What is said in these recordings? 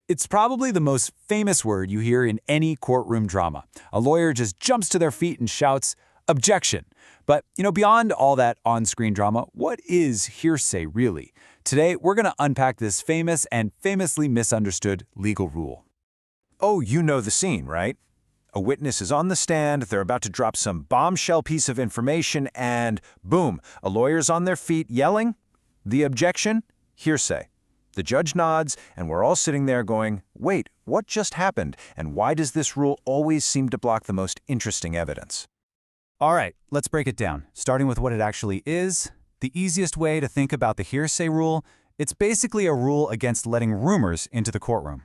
It's probably the most famous word you hear in any courtroom drama. A lawyer just jumps to their feet and shouts, "Objection." But, beyond all that on-screen drama, what is hearsay really? Today, we're going to unpack this famous and famously misunderstood legal rule. Oh, you know the scene, right? A witness is on the stand, they're about to drop some bombshell piece of information, and boom, a lawyer's on their feet yelling, "The objection? Hearsay." The judge nods, and we're all sitting there going, wait, what just happened? And why does this rule always seem to block the most interesting evidence? All right, let's break it down, starting with what it actually is. The easiest way to think about the hearsay rule, it's basically a rule against letting rumors into the courtroom.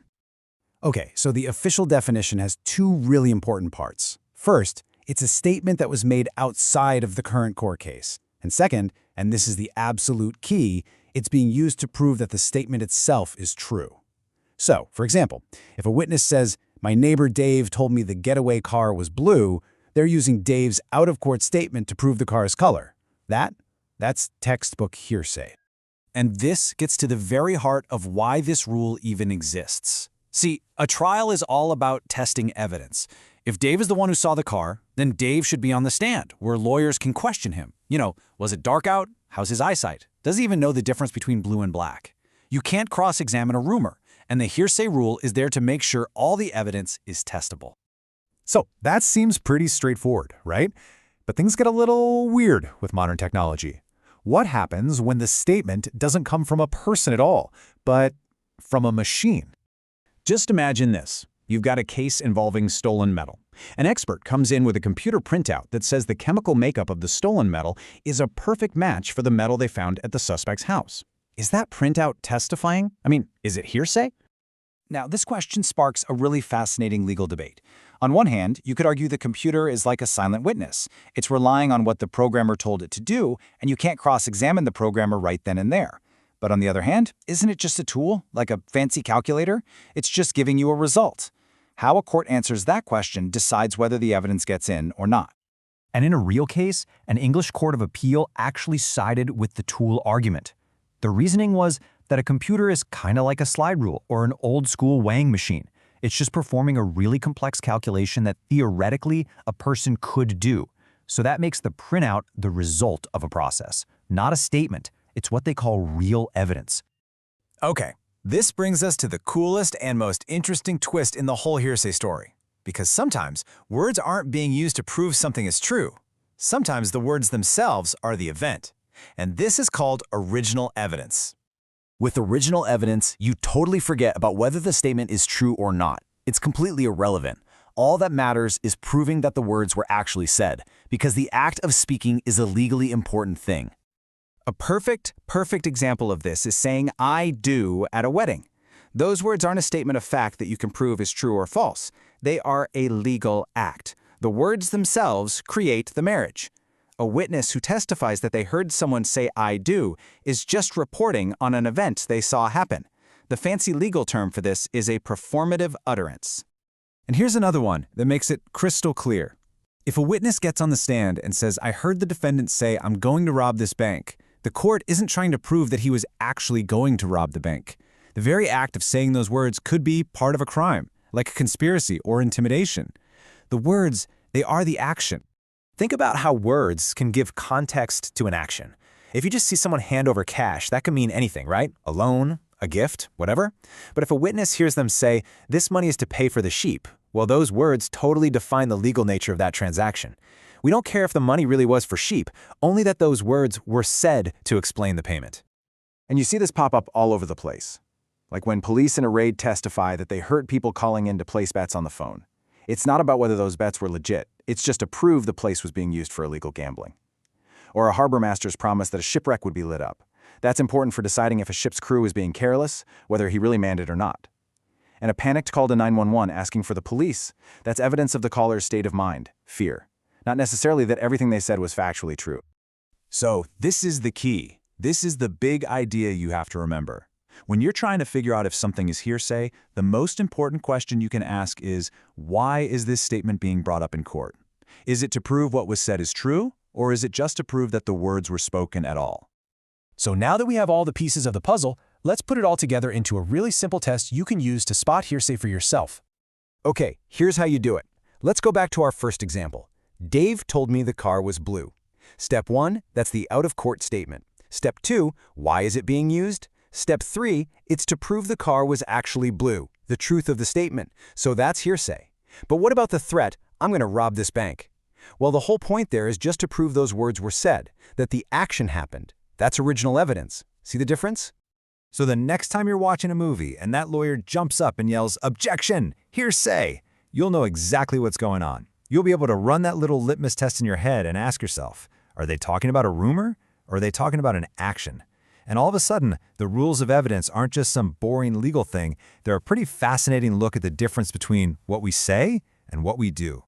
Okay, so the official definition has two really important parts. First, it's a statement that was made outside of the current court case. And second, and this is the absolute key, it's being used to prove that the statement itself is true. So, for example, if a witness says, "My neighbor Dave told me the getaway car was blue," they're using Dave's out-of-court statement to prove the car's color. That's textbook hearsay. And this gets to the very heart of why this rule even exists. See, a trial is all about testing evidence. If Dave is the one who saw the car, then Dave should be on the stand, where lawyers can question him. Was it dark out? How's his eyesight? Does he even know the difference between blue and black? You can't cross-examine a rumor, and the hearsay rule is there to make sure all the evidence is testable. So that seems pretty straightforward, right? But things get a little weird with modern technology. What happens when the statement doesn't come from a person at all, but from a machine? Just imagine this. You've got a case involving stolen metal. An expert comes in with a computer printout that says the chemical makeup of the stolen metal is a perfect match for the metal they found at the suspect's house. Is that printout testifying? Is it hearsay? Now, this question sparks a really fascinating legal debate. On one hand, you could argue the computer is like a silent witness. It's relying on what the programmer told it to do, and you can't cross-examine the programmer right then and there. But on the other hand, isn't it just a tool, like a fancy calculator? It's just giving you a result. How a court answers that question decides whether the evidence gets in or not. And in a real case, an English court of appeal actually sided with the tool argument. The reasoning was that a computer is kind of like a slide rule or an old-school weighing machine. It's just performing a really complex calculation that theoretically a person could do. So that makes the printout the result of a process, not a statement. It's what they call real evidence. Okay, this brings us to the coolest and most interesting twist in the whole hearsay story. Because sometimes words aren't being used to prove something is true. Sometimes the words themselves are the event. And this is called original evidence. With original evidence, you totally forget about whether the statement is true or not. It's completely irrelevant. All that matters is proving that the words were actually said, because the act of speaking is a legally important thing. A perfect example of this is saying "I do" at a wedding. Those words aren't a statement of fact that you can prove is true or false. They are a legal act. The words themselves create the marriage. A witness who testifies that they heard someone say "I do" is just reporting on an event they saw happen. The fancy legal term for this is a performative utterance. And here's another one that makes it crystal clear. If a witness gets on the stand and says, "I heard the defendant say, 'I'm going to rob this bank,' the court isn't trying to prove that he was actually going to rob the bank. The very act of saying those words could be part of a crime, like a conspiracy or intimidation. The words, they are the action. Think about how words can give context to an action. If you just see someone hand over cash, that can mean anything, right? A loan, a gift, whatever. But if a witness hears them say, "This money is to pay for the sheep," well, those words totally define the legal nature of that transaction. We don't care if the money really was for sheep, only that those words were said to explain the payment. And you see this pop up all over the place. Like when police in a raid testify that they heard people calling in to place bets on the phone. It's not about whether those bets were legit. It's just to prove the place was being used for illegal gambling. Or a harbor master's promise that a shipwreck would be lit up. That's important for deciding if a ship's crew is being careless, whether he really manned it or not. And a panicked call to 911 asking for the police. That's evidence of the caller's state of mind, fear. Not necessarily that everything they said was factually true. So this is the key. This is the big idea you have to remember. When you're trying to figure out if something is hearsay, the most important question you can ask is, why is this statement being brought up in court? Is it to prove what was said is true, or is it just to prove that the words were spoken at all? So now that we have all the pieces of the puzzle, Let's put it all together into a really simple test you can use to spot hearsay for yourself. Okay, here's how you do it. Let's go back to our first example. Dave told me the car was blue. Step 1, that's the out-of-court statement. Step 2, why is it being used? Step 3, it's to prove the car was actually blue, the truth of the statement. So that's hearsay. But what about the threat, I'm going to rob this bank? Well, the whole point there is just to prove those words were said, that the action happened. That's original evidence. See the difference? So the next time you're watching a movie and that lawyer jumps up and yells, "Objection! Hearsay!" you'll know exactly what's going on. You'll be able to run that little litmus test in your head and ask yourself, are they talking about a rumor or are they talking about an action? And all of a sudden, the rules of evidence aren't just some boring legal thing. They're a pretty fascinating look at the difference between what we say and what we do.